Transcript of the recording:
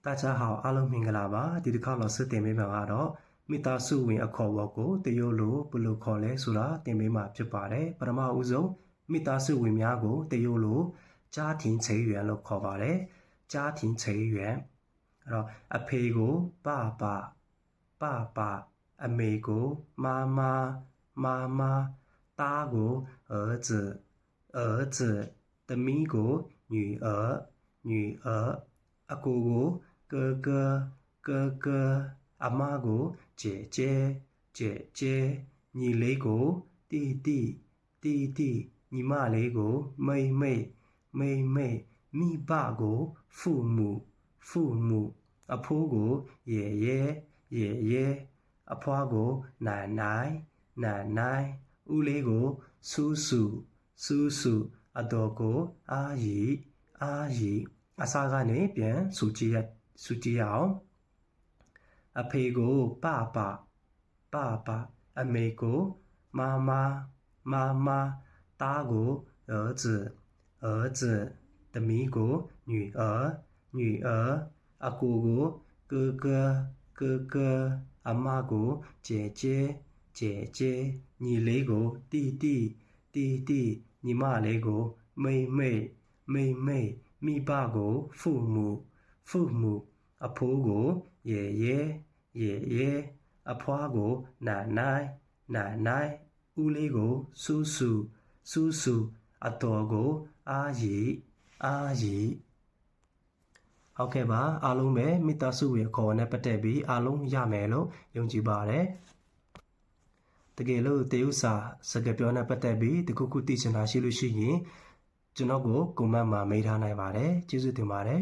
大家好，阿လုံးမင်္ဂလာပါဒီတစ်ခါတော့စစ်တင်ပေးမှာကတော့မိသားစုဝင်အခေါ်အဝေါ်ကိုတရုတ်လိုဘယ်လိုခေါ်လဲဆိုတာတင်ပေးမှာဖြစ်ပါတယ်ပထမဦးဆုံးမိသားစုဝင်များကိုတရုတ်လို家庭成员လို့ခေါ်ပါတယ်家庭成员အဲ့တော့အဖေကို爸爸အမေကို妈妈သားကို儿子သမီးကို女儿အကိုကို哥哥အမကို姐姐ညီလေးကို弟ညီမလေးကို妹မိဘကို父母အဖိုးကို爷爷အဖွားကို奶奶ဦးလေးကို叔叔အတော်ကို阿姨အစားကနေပြန်စုကြည့်ရအောင်အဖေကို爸爸အမေကို妈妈သားကို儿子သမီးကို女儿အကိုကို哥哥အမကို姐姐ညီလေးကို弟ညီမလေးကို妹မိဘကို父母အဖိုးကို爷爷အဖွားကို奶奶ဦးလေးကို叔叔အတော်ကို阿姨ဟုတ်ကဲ့ပါအားလုံးပဲမိသားစုရဲ့ခေါ်နဲ့ပတ်သက်ပြီးအားလုံးရမယ်လို့ယုံကြည်ပါတယ်တကယ်လို့တရုတ်စာစကားပြောနဲ့ပတ်သက်ပြီးတခုခုသိချင်တာရှိလို့ရှိရင်ကျွန်တော်ကိုကွန်မန့်မှာမေးထားနိုင်ပါတယ်ကျေးဇူးတင်ပါတယ်